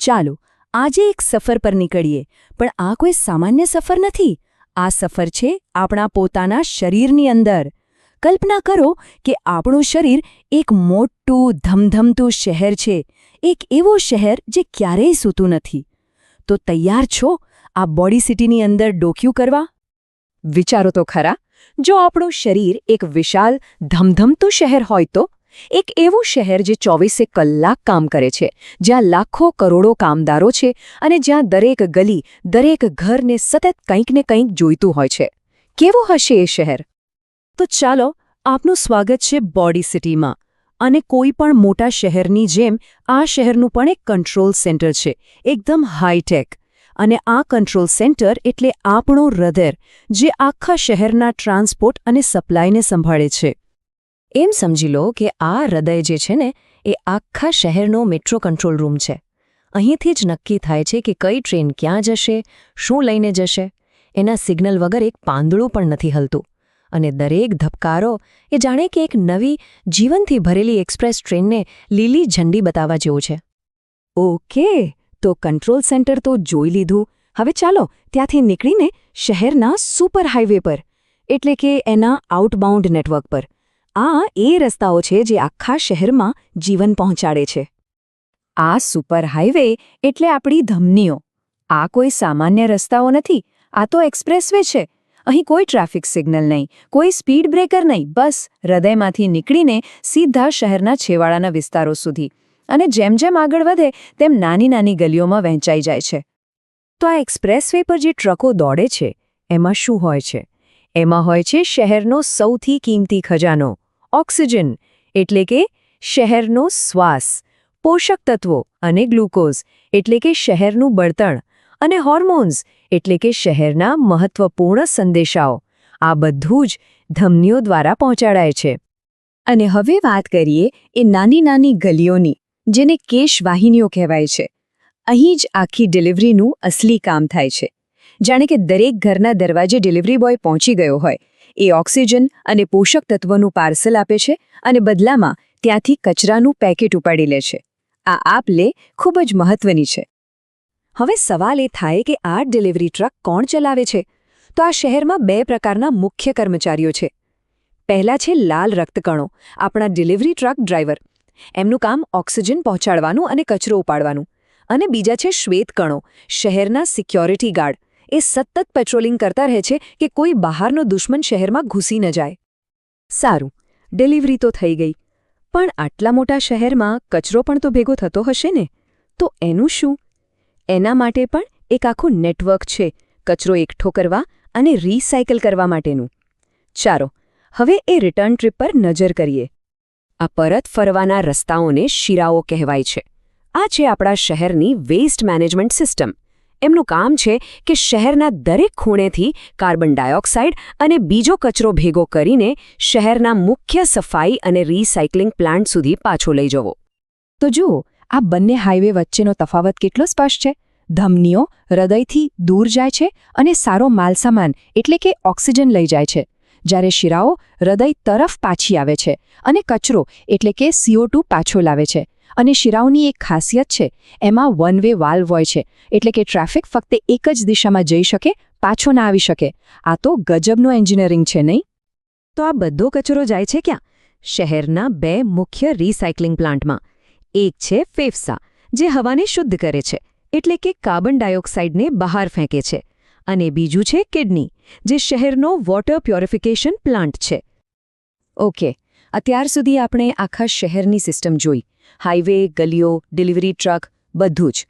ચાલો આજે એક સફર પર નીકળીએ, પણ આ કોઈ સામાન્ય સફર નથી. આ સફર છે આપણા પોતાના શરીરની અંદર. કલ્પના કરો કે આપણું શરીર એક મોટું ધમધમતું શહેર છે, એક એવું શહેર જે ક્યારેય સૂતું નથી. તો તૈયાર છો આ બોડી સિટીની અંદર ડોકિયું કરવા? વિચારો તો ખરા, જો આપણું શરીર એક વિશાળ ધમધમતું શહેર હોય તો? એક એવું શહેર જે 24 કલાક કામ કરે છે, જ્યાં લાખો કરોડો કામદારો છે અને જ્યાં દરેક ગલી, દરેક ઘરને સતત કંઈક ને કંઈક જોઈતું હોય છે. કેવું હશે એ શહેર? તો ચાલો, આપનું સ્વાગત છે બોડી સિટીમાં. અને કોઈ પણ મોટા શહેરની જેમ આ શહેરનું પણ એક કંટ્રોલ સેન્ટર છે, એકદમ હાઈટેક. અને આ કંટ્રોલ સેન્ટર એટલે આપણું હૃદય, જે આખા શહેરના ટ્રાન્સપોર્ટ અને સપ્લાયને સંભાળે છે. એમ સમજી લો કે આ હૃદય જે છે ને, એ આખા શહેરનો મેટ્રો કંટ્રોલ રૂમ છે. અહીંથી જ નક્કી થાય છે કે કઈ ટ્રેન ક્યાં જશે, શું લઈને જશે. એના સિગ્નલ વગર એક પાંદડું પણ નથી હલતું. અને દરેક ધબકારો એ જાણે કે એક નવી, જીવનથી ભરેલી એક્સપ્રેસ ટ્રેનને લીલી ઝંડી બતાવવા જેવું છે. ઓકે, તો કંટ્રોલ સેન્ટર તો જોઈ લીધું. હવે ચાલો ત્યાંથી નીકળીને શહેરના સુપર હાઈવે પર, એટલે કે એના આઉટબાઉન્ડ નેટવર્ક પર. આ એ રસ્તાઓ છે જે આખા શહેરમાં જીવન પહોંચાડે છે. આ સુપર હાઈવે એટલે આપણી ધમનીઓ. આ કોઈ સામાન્ય રસ્તાઓ નથી, આ તો એક્સપ્રેસવે છે. અહીં કોઈ ટ્રાફિક સિગ્નલ નહીં, કોઈ સ્પીડ બ્રેકર નહીં, બસ હૃદયમાંથી નીકળીને સીધા શહેરના છેવાડાના વિસ્તારો સુધી. અને જેમ જેમ આગળ વધે તેમ નાની નાની ગલીઓમાં વહેંચાઈ જાય છે. તો આ એક્સપ્રેસવે પર જે ટ્રકો દોડે છે, એમાં શું હોય છે? એમાં હોય છે શહેરનો સૌથી કિંમતી ખજાનો, ઓક્સિજન, એટલે કે શહેરનો શ્વાસ, પોષક તત્વો અને ગ્લુકોઝ, એટલે કે શહેરનું બળતણ, અને હોર્મોન્સ, એટલે કે શહેરના મહત્વપૂર્ણ સંદેશાઓ. આ બધું જ ધમનીઓ દ્વારા પહોંચાડાય છે. અને હવે વાત કરીએ એ નાની નાની ગલીઓની, જેને કેશવાહિનીઓ કહેવાય છે. અહીં જ આખી ડિલિવરીનું અસલી કામ થાય છે. જાણે કે દરેક ઘરના દરવાજે ડિલિવરી બોય પહોંચી ગયો હોય. એ ઓક્સિજન અને પોષક તત્વોનું પાર્સલ આપે છે અને બદલામાં ત્યાંથી કચરાનું પેકેટ ઉપાડી લે છે. આ આપ-લે ખૂબ જ મહત્વની છે. હવે સવાલ એ થાય કે આ ડિલિવરી ટ્રક કોણ ચલાવે છે? તો આ શહેરમાં 2 પ્રકારના મુખ્ય કર્મચારીઓ છે. પહેલા છે લાલ રક્તકણો, આપણા ડિલિવરી ટ્રક ડ્રાઈવર. એમનું કામ ઓક્સિજન પહોંચાડવાનું અને કચરો ઉપાડવાનું. અને બીજા છે શ્વેતકણો, શહેરના સિક્યોરિટી ગાર્ડ. એ સતત પેટ્રોલિંગ કરતા રહે છે કે કોઈ બહારનો દુશ્મન શહેરમાં ઘૂસી ન જાય. સારું, ડિલિવરી તો થઈ ગઈ. પણ આટલા મોટા શહેરમાં કચરો પણ તો ભેગો થતો હશે ને? તો એનું શું? એના માટે પણ એક આખું નેટવર્ક છે, કચરો એકઠો કરવા અને રિસાયકલ કરવા માટેનું. ચાલો, હવે એ રિટર્ન ટ્રીપ પર નજર કરીએ. આ પરત ફરવાના રસ્તાઓને શિરાઓ કહેવાય છે. આ છે આપણા શહેરની વેસ્ટ મેનેજમેન્ટ સિસ્ટમ. એમનું કામ છે કે શહેરના દરેક ખૂણેથી કાર્બન ડાયોક્સાઇડ અને બીજો કચરો ભેગો કરીને શહેરના મુખ્ય સફાઈ અને રિસાયકલિંગ પ્લાન્ટ સુધી પાછો લઈ જવો. તો જુઓ, આ બંને હાઈવે વચ્ચેનો તફાવત કેટલો સ્પષ્ટ છે. ધમનીઓ હૃદયથી દૂર જાય છે અને સારો માલસામાન એટલે કે ઓક્સિજન લઈ જાય છે, જ્યારે શિરાઓ હૃદય તરફ પાછી આવે છે અને કચરો એટલે કે CO2 પાછો લાવે છે. અને શિરાઓની એક ખાસિયત છે, એમાં વન વે વાલ્વ હોય છે, એટલે કે ટ્રાફિક ફક્ત એક જ દિશામાં જઈ શકે, પાછો ના આવી શકે. આ તો ગજબનું એન્જિનિયરિંગ છે, નહીં? તો આ બધો કચરો જાય છે ક્યાં? શહેરના 2 મુખ્ય રિસાયકલિંગ પ્લાન્ટમાં. એક છે ફેફસા, જે હવાને શુદ્ધ કરે છે, એટલે કે કાર્બન ડાયોક્સાઇડને બહાર ફેંકે છે. અને બીજું છે કિડની, જે શહેરનો વોટર પ્યોરિફિકેશન પ્લાન્ટ છે. ઓકે, અત્યાર સુધી આપણે આખા શહેરની સિસ્ટમ જોઈ. હાઈવે, ગલીઓ, ડિલિવરી ટ્રક, બધું જ.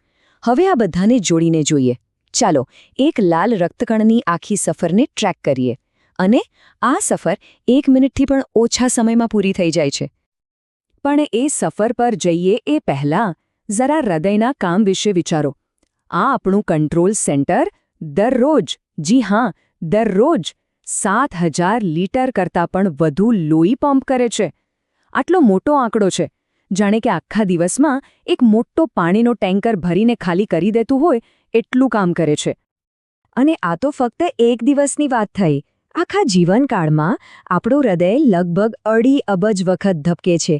હવે આ બધાને જોડીને જોઈએ. ચાલો એક લાલ રક્તકણની આખી સફરને ટ્રેક કરીએ. અને આ સફર 1 મિનિટથી પણ ઓછા સમયમાં પૂરી થઈ જાય છે. પણ એ સફર પર જઈએ એ પહેલાં જરા હૃદયના કામ વિશે વિચારો. આ આપણું કંટ્રોલ સેન્ટર દરરોજ, જી હા, દરરોજ 7000 લીટર કરતાં પણ વધુ લોહી પંપ કરે છે. આટલો મોટો આંકડો છે, જાણે કે આખા દિવસમાં એક મોટો પાણીનો ટેન્કર ભરીને ખાલી કરી દેતું હોય એટલું કામ કરે છે. અને આ તો ફક્ત એક દિવસની વાત થઈ. આખા જીવનકાળમાં આપણું હૃદય લગભગ 2.5 અબજ વખત ધબકે છે,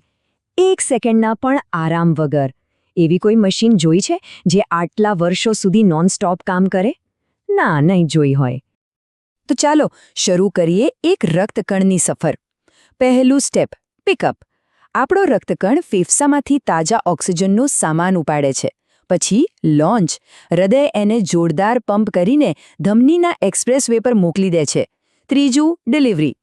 1 સેકન્ડના પણ આરામ વગર. એવી કોઈ મશીન જોઈ છે જે આટલા વર્ષો સુધી નોનસ્ટોપ કામ કરે? ના, નહીં જોઈ હોય. તો ચાલો શરૂ કરીએ એક રક્તકણની સફર. પહેલું સ્ટેપ, પિકઅપ. આપણો રક્તકણ ફેફસામાંથી તાજા ઓક્સિજનનો સામાન ઉપાડે છે. પછી લોન્ચ. હૃદય એને જોરદાર પંપ કરીને ધમનીના એક્સપ્રેસ વે પર મોકલી દે છે. ત્રીજું, ડિલિવરી.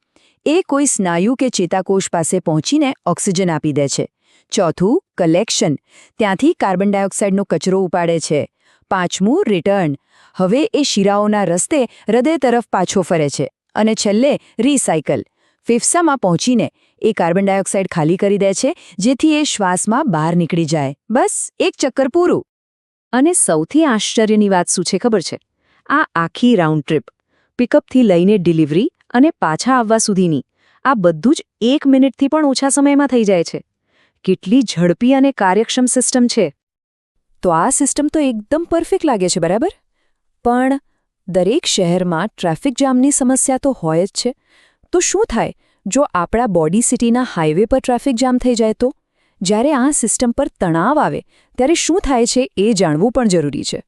એ કોઈ સ્નાયુ કે ચેતાકોષ પાસે પહોંચીને ઓક્સિજન આપી દે છે. ચોથું, કલેક્શન. ત્યાંથી કાર્બન ડાયોક્સાઇડનો કચરો ઉપાડે છે. પાંચમું, રિટર્ન. હવે એ શિરાઓના રસ્તે હૃદય તરફ પાછો ફરે છે. અને છેલ્લે, રિસાયકલ. ફેફસામાં પહોંચીને એ કાર્બન ડાયોક્સાઇડ ખાલી કરી દે છે, જેથી એ શ્વાસમાં બહાર નીકળી જાય. બસ એક ચક્કર પૂરું. અને સૌથી આશ્ચર્યની વાત શું છે ખબર છે? આ આખી રાઉન્ડ ટ્રીપ, પિકઅપથી લઈને ડિલિવરી અને પાછા આવવા સુધીની, આ બધું જ 1 મિનિટથી પણ ઓછા સમયમાં થઈ જાય છે. કેટલી ઝડપી અને કાર્યક્ષમ સિસ્ટમ છે! તો આ સિસ્ટમ તો એકદમ પરફેક્ટ લાગે છે, બરાબર? પણ દરેક શહેરમાં ટ્રાફિક જામની સમસ્યા તો હોય જ છે. તો શું થાય જો આપણા બોડી સિટીના હાઈવે પર ટ્રાફિક જામ થઈ જાય તો? જ્યારે આ સિસ્ટમ પર તણાવ આવે ત્યારે શું થાય છે એ જાણવું પણ જરૂરી છે.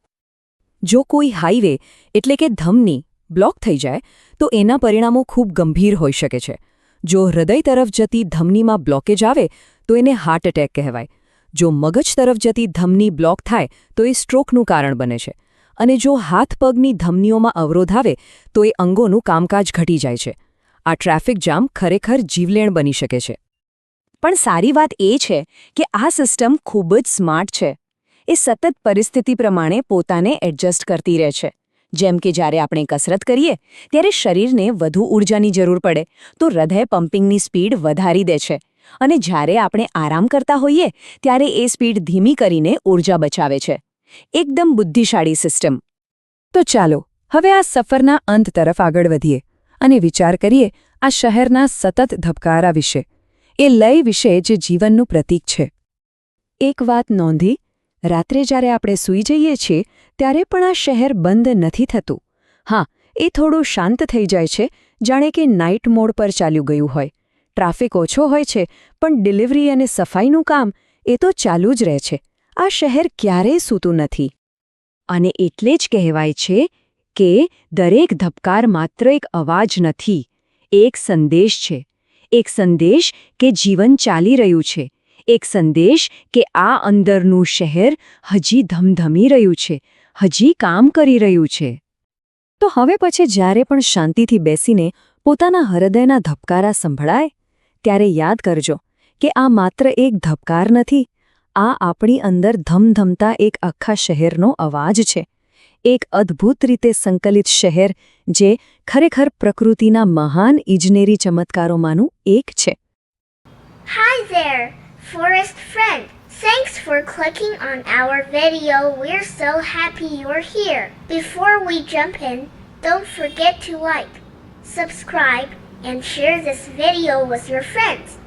જો કોઈ હાઈવે એટલે કે ધમની બ્લોક થઈ જાય તો એના પરિણામો ખૂબ ગંભીર હોઈ શકે છે. જો હૃદય તરફ જતી ધમનીમાં બ્લોકેજ આવે તો એને હાર્ટ એટેક કહેવાય. જો મગજ તરફ જતી ધમની બ્લોક થાય તો એ સ્ટ્રોકનું કારણ બને છે. અને જો હાથ પગની ધમનીઓમાં અવરોધ આવે તો એ અંગોનું કામકાજ ઘટી જાય છે. આ ટ્રાફિક જામ ખરેખર જીવલેણ બની શકે છે. પણ સારી વાત એ છે કે આ સિસ્ટમ ખૂબ જ સ્માર્ટ છે. એ સતત પરિસ્થિતિ પ્રમાણે પોતાને એડજસ્ટ કરતી રહે છે. જેમ કે જ્યારે આપણે કસરત કરીએ ત્યારે શરીરને વધુ ઊર્જાની જરૂર પડે તો હૃદય પમ્પિંગની સ્પીડ વધારી દે છે. અને જ્યારે આપણે આરામ કરતા હોઈએ ત્યારે એ સ્પીડ ધીમી કરીને ઊર્જા બચાવે છે. એકદમ બુદ્ધિશાળી સિસ્ટમ. તો ચાલો હવે આ સફરના અંત તરફ આગળ વધીએ અને વિચાર કરીએ આ શહેરના સતત ધબકારા વિશે, એ લય વિશે જે જીવનનું પ્રતીક છે. એક વાત નોંધી, રાત્રે જ્યારે આપણે સૂઈ જઈએ છીએ ત્યારે પણ આ શહેર બંધ નથી થતું. હા, એ થોડું શાંત થઈ જાય છે, જાણે કે નાઇટ મોડ પર ચાલ્યું ગયું હોય. ટ્રાફિક ઓછો હોય છે, પણ ડિલિવરી અને સફાઈનું કામ એ તો ચાલુ જ રહે છે. આ શહેર ક્યારેય સૂતું નથી. અને એટલે જ કહેવાય છે કે દરેક ધબકાર માત્ર એક અવાજ નથી, એક સંદેશ છે. એક સંદેશ કે જીવન ચાલી રહ્યું છે. એક સંદેશ કે આ અંદરનું શહેર હજી ધમધમી રહ્યું છે, હજી કામ કરી રહ્યું છે. તો હવે પછી જ્યારે પણ શાંતિથી બેસીને પોતાના હૃદયના ધબકારા સંભળાય ત્યારે યાદ કરજો કે આ માત્ર એક ધબકાર નથી, આ આપણી અંદર ધમધમતા એક આખા શહેરનો અવાજ છે. એક અદ્ભુત રીતે સંકલિત શહેર જે ખરેખર પ્રકૃતિના મહાન ઇજનેરી ચમત્કારોમાંનું એક છે. Hi there, forest friend. Thanks for clicking on our video. We're so happy you're here. Before we jump in, don't forget to like, subscribe, and share this video with your friends.